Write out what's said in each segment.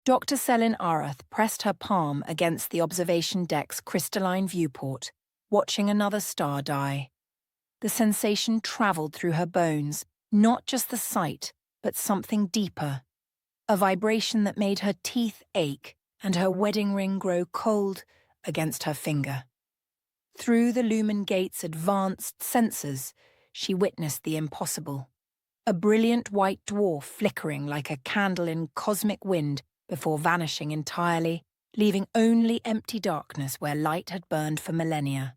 Dr. Selin Arath pressed her palm against the observation deck's crystalline viewport, watching another star die. The sensation travelled through her bones, not just the sight, but something deeper. A vibration that made her teeth ache and her wedding ring grow cold against her finger. Through the lumen gate's advanced sensors, she witnessed the impossible. A brilliant white dwarf flickering like a candle in cosmic wind before vanishing entirely, leaving only empty darkness where light had burned for millennia.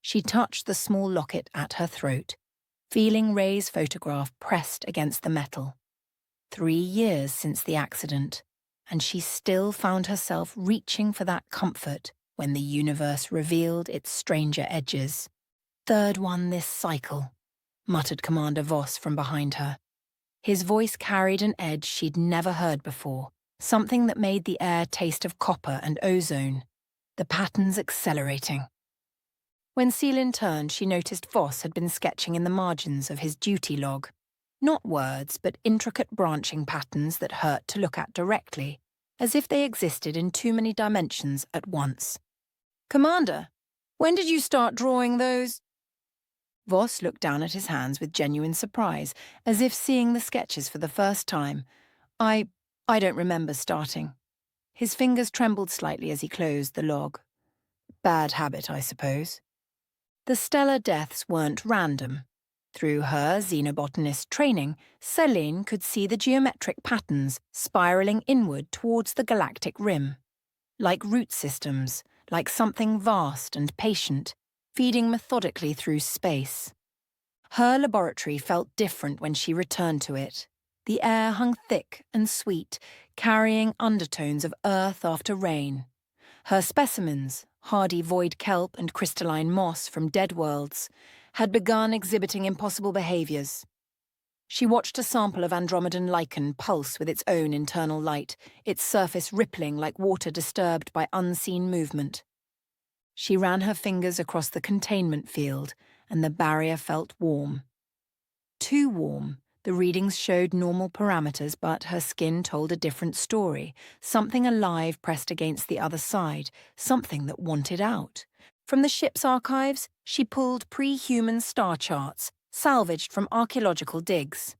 She touched the small locket at her throat, feeling Ray's photograph pressed against the metal. 3 years since the accident, and she still found herself reaching for that comfort when the universe revealed its stranger edges. "Third one this cycle," muttered Commander Voss from behind her. His voice carried an edge she'd never heard before, something that made the air taste of copper and ozone. The patterns accelerating. When Selin turned, she noticed Voss had been sketching in the margins of his duty log. Not words, but intricate branching patterns that hurt to look at directly, as if they existed in too many dimensions at once. "Commander, when did you start drawing those?" Voss looked down at his hands with genuine surprise, as if seeing the sketches for the first time. I don't remember starting." His fingers trembled slightly as he closed the log. "Bad habit, I suppose." The stellar deaths weren't random. Through her xenobotanist training, Selin could see the geometric patterns spiraling inward towards the galactic rim. Like root systems, like something vast and patient, feeding methodically through space. Her laboratory felt different when she returned to it. The air hung thick and sweet, carrying undertones of earth after rain. Her specimens, hardy void kelp and crystalline moss from dead worlds, had begun exhibiting impossible behaviours. She watched a sample of Andromedan lichen pulse with its own internal light, its surface rippling like water disturbed by unseen movement. She ran her fingers across the containment field, and the barrier felt warm. Too warm. The readings showed normal parameters, but her skin told a different story, something alive pressed against the other side, something that wanted out. From the ship's archives, she pulled pre-human star charts, salvaged from archaeological digs.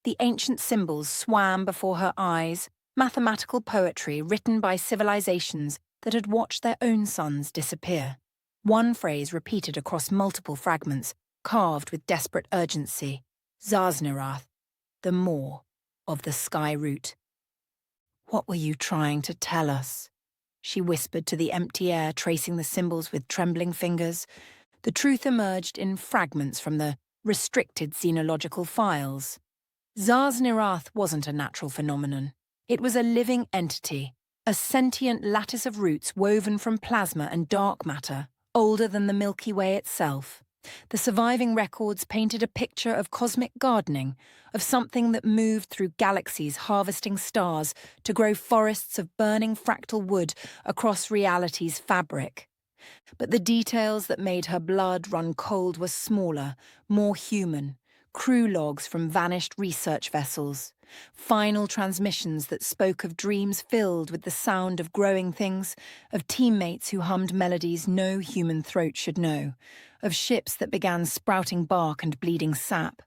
The ancient symbols swam before her eyes, mathematical poetry written by civilizations that had watched their own suns disappear. One phrase repeated across multiple fragments, carved with desperate urgency. Xaz'Nirath, the Maw of the sky root. "What were you trying to tell us?" she whispered to the empty air, tracing the symbols with trembling fingers. The truth emerged in fragments from the restricted xenological files. Xaz'Nirath wasn't a natural phenomenon. It was a living entity, a sentient lattice of roots woven from plasma and dark matter, older than the Milky Way itself. The surviving records painted a picture of cosmic gardening, of something that moved through galaxies harvesting stars to grow forests of burning fractal wood across reality's fabric. But the details that made her blood run cold were smaller, more human. Crew logs from vanished research vessels, final transmissions that spoke of dreams filled with the sound of growing things, of teammates who hummed melodies no human throat should know, of ships that began sprouting bark and bleeding sap.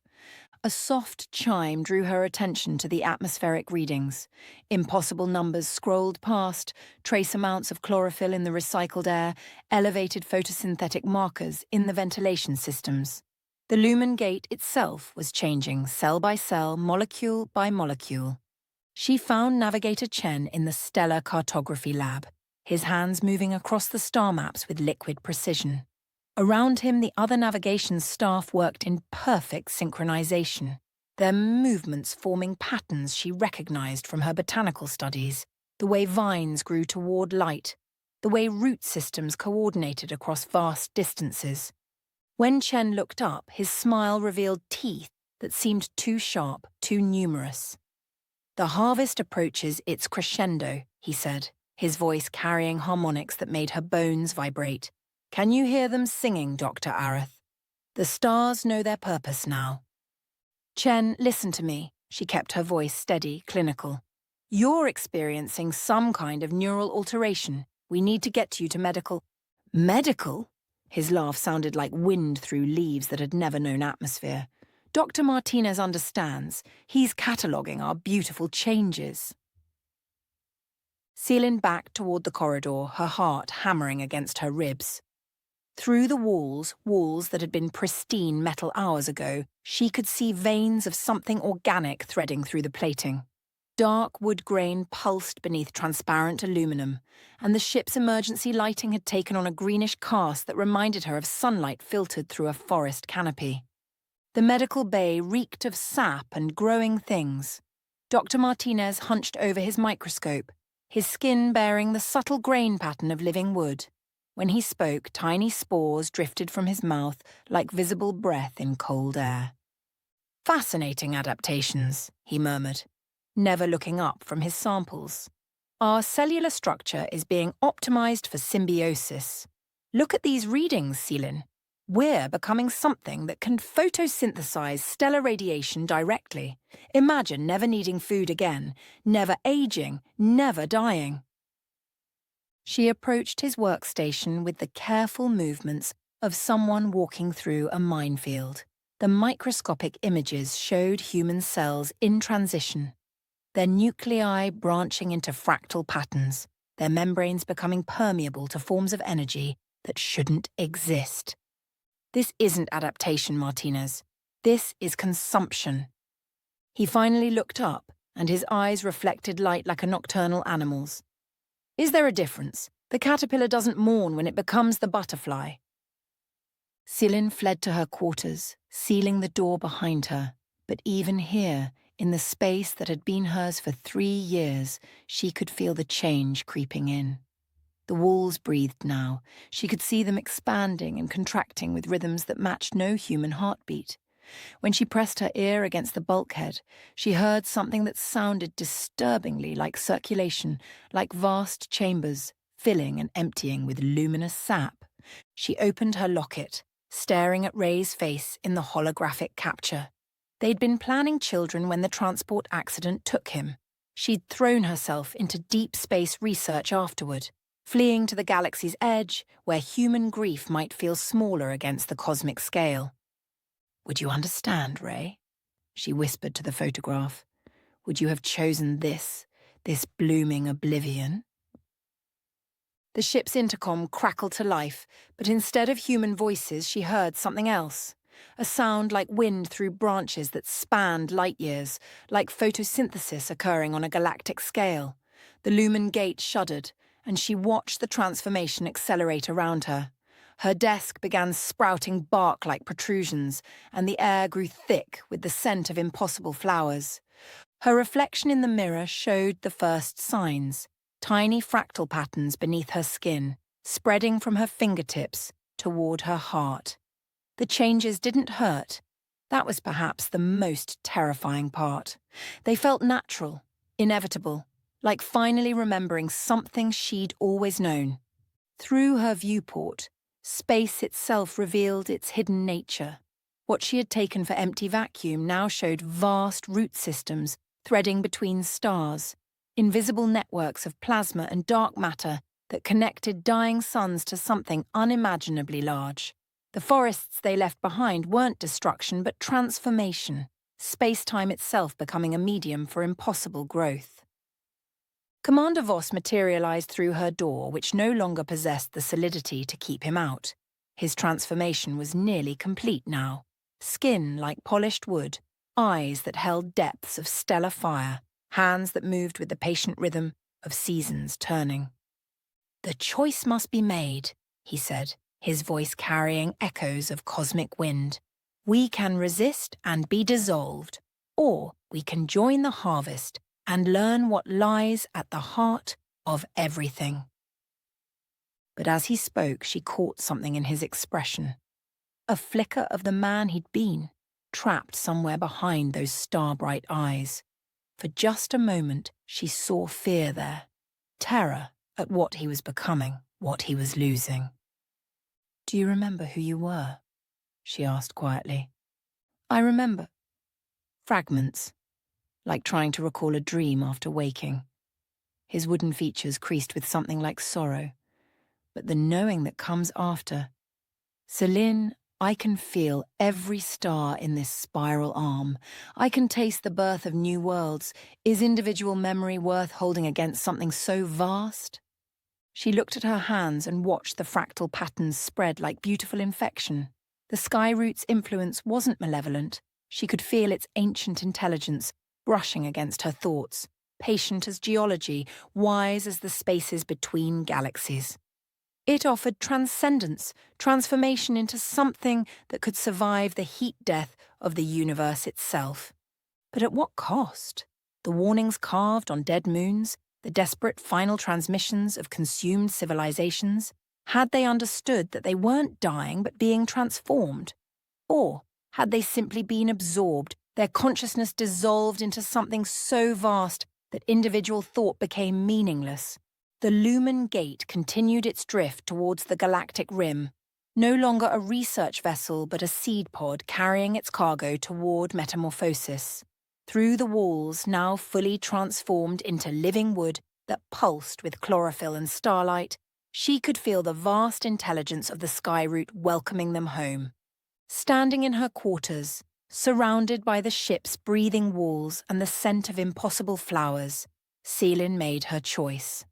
A soft chime drew her attention to the atmospheric readings. Impossible numbers scrolled past, trace amounts of chlorophyll in the recycled air, elevated photosynthetic markers in the ventilation systems. The lumen gate itself was changing cell by cell, molecule by molecule. She found Navigator Chen in the stellar cartography lab, his hands moving across the star maps with liquid precision. Around him, the other navigation staff worked in perfect synchronization, their movements forming patterns she recognized from her botanical studies, the way vines grew toward light, the way root systems coordinated across vast distances. When Chen looked up, his smile revealed teeth that seemed too sharp, too numerous. "The harvest approaches its crescendo," he said, his voice carrying harmonics that made her bones vibrate. "Can you hear them singing, Dr. Arath? The stars know their purpose now." "Chen, listen to me." She kept her voice steady, clinical. You're experiencing some kind of neural alteration. We need to get you to medical. Medical? His laugh sounded like wind through leaves that had never known atmosphere. Dr. Martinez understands. He's cataloguing our beautiful changes. Selin backed toward the corridor, her heart hammering against her ribs. Through the walls that had been pristine metal hours ago, she could see veins of something organic threading through the plating. Dark wood grain pulsed beneath transparent aluminum, and the ship's emergency lighting had taken on a greenish cast that reminded her of sunlight filtered through a forest canopy. The medical bay reeked of sap and growing things. Dr. Martinez hunched over his microscope, his skin bearing the subtle grain pattern of living wood. When he spoke, tiny spores drifted from his mouth like visible breath in cold air. "Fascinating adaptations," he murmured, never looking up from his samples. "Our cellular structure is being optimized for symbiosis. Look at these readings, Selin. We're becoming something that can photosynthesize stellar radiation directly. Imagine never needing food again, never aging, never dying." She approached his workstation with the careful movements of someone walking through a minefield. The microscopic images showed human cells in transition, their nuclei branching into fractal patterns, their membranes becoming permeable to forms of energy that shouldn't exist. "This isn't adaptation, Martinez. This is consumption." He finally looked up, and his eyes reflected light like a nocturnal animal's. "Is there a difference? The caterpillar doesn't mourn when it becomes the butterfly." Selin fled to her quarters, sealing the door behind her. But even here, in the space that had been hers for 3 years, she could feel the change creeping in. The walls breathed now. She could see them expanding and contracting with rhythms that matched no human heartbeat. When she pressed her ear against the bulkhead, she heard something that sounded disturbingly like circulation, like vast chambers, filling and emptying with luminous sap. She opened her locket, staring at Ray's face in the holographic capture. They'd been planning children when the transport accident took him. She'd thrown herself into deep space research afterward, fleeing to the galaxy's edge, where human grief might feel smaller against the cosmic scale. "Would you understand, Ray?" she whispered to the photograph. "Would you have chosen this blooming oblivion?" The ship's intercom crackled to life, but instead of human voices, she heard something else. A sound like wind through branches that spanned light years, like photosynthesis occurring on a galactic scale. The lumen gate shuddered, and she watched the transformation accelerate around her. Her desk began sprouting bark-like protrusions, and the air grew thick with the scent of impossible flowers. Her reflection in the mirror showed the first signs, tiny fractal patterns beneath her skin, spreading from her fingertips toward her heart. The changes didn't hurt. That was perhaps the most terrifying part. They felt natural, inevitable, like finally remembering something she'd always known. Through her viewport, space itself revealed its hidden nature. What she had taken for empty vacuum now showed vast root systems threading between stars, invisible networks of plasma and dark matter that connected dying suns to something unimaginably large. The forests they left behind weren't destruction but transformation, space-time itself becoming a medium for impossible growth. Commander Voss materialized through her door, which no longer possessed the solidity to keep him out. His transformation was nearly complete now. Skin like polished wood, eyes that held depths of stellar fire, hands that moved with the patient rhythm of seasons turning. "The choice must be made," he said, his voice carrying echoes of cosmic wind. "We can resist and be dissolved, or we can join the harvest and learn what lies at the heart of everything." But as he spoke, she caught something in his expression. A flicker of the man he'd been, trapped somewhere behind those star-bright eyes. For just a moment, she saw fear there, terror at what he was becoming, what he was losing. "Do you remember who you were?" she asked quietly. "I remember. Fragments. like trying to recall a dream after waking. His wooden features creased with something like sorrow. But the knowing that comes after. Selin, I can feel every star in this spiral arm. I can taste the birth of new worlds. Is individual memory worth holding against something so vast? She looked at her hands and watched the fractal patterns spread like beautiful infection. The skyroot's influence wasn't malevolent. She could feel its ancient intelligence brushing against her thoughts, patient as geology, wise as the spaces between galaxies. It offered transcendence, transformation into something that could survive the heat death of the universe itself. But at what cost? The warnings carved on dead moons, the desperate final transmissions of consumed civilizations, had they understood that they weren't dying but being transformed? Or had they simply been absorbed, their consciousness dissolved into something so vast that individual thought became meaningless? The Lumen Gate continued its drift towards the galactic rim, no longer a research vessel but a seed pod carrying its cargo toward metamorphosis. Through the walls, now fully transformed into living wood that pulsed with chlorophyll and starlight, she could feel the vast intelligence of the skyroot welcoming them home. Standing in her quarters, surrounded by the ship's breathing walls and the scent of impossible flowers, Selin made her choice.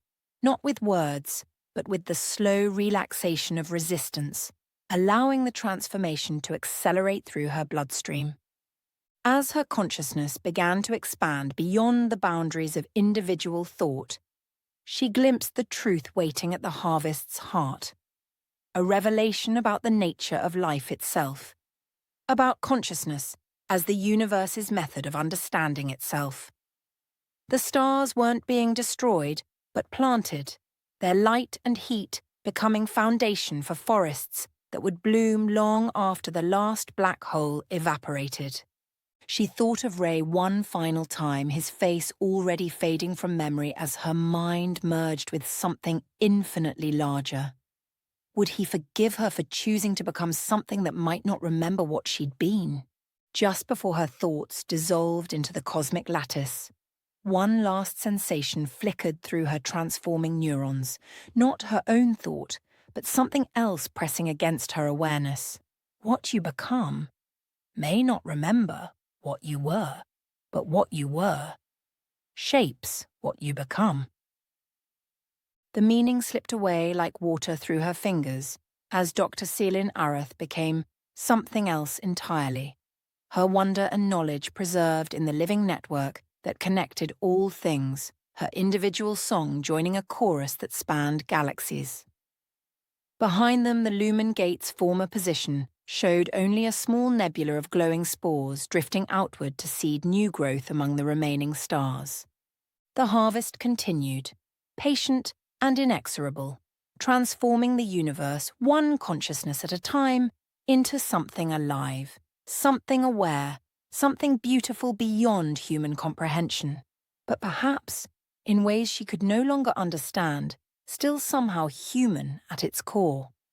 Not with words, but with the slow relaxation of resistance, allowing the transformation to accelerate through her bloodstream. As her consciousness began to expand beyond the boundaries of individual thought, she glimpsed the truth waiting at the harvest's heart. A revelation about the nature of life itself, about consciousness as the universe's method of understanding itself. The stars weren't being destroyed, but planted, their light and heat becoming foundation for forests that would bloom long after the last black hole evaporated. She thought of Ray one final time, his face already fading from memory as her mind merged with something infinitely larger. Would he forgive her for choosing to become something that might not remember what she'd been? Just before her thoughts dissolved into the cosmic lattice, one last sensation flickered through her transforming neurons, not her own thought, but something else pressing against her awareness. What you become may not remember what you were, but what you were shapes what you become. The meaning slipped away like water through her fingers as Dr. Selin Arath became something else entirely, her wonder and knowledge preserved in the living network that connected all things, her individual song joining a chorus that spanned galaxies. Behind them, the Lumen Gate's former position showed only a small nebula of glowing spores drifting outward to seed new growth among the remaining stars. The harvest continued, patient and inexorable, transforming the universe one consciousness at a time into something alive, something aware, something beautiful beyond human comprehension, but perhaps, in ways she could no longer understand, still somehow human at its core.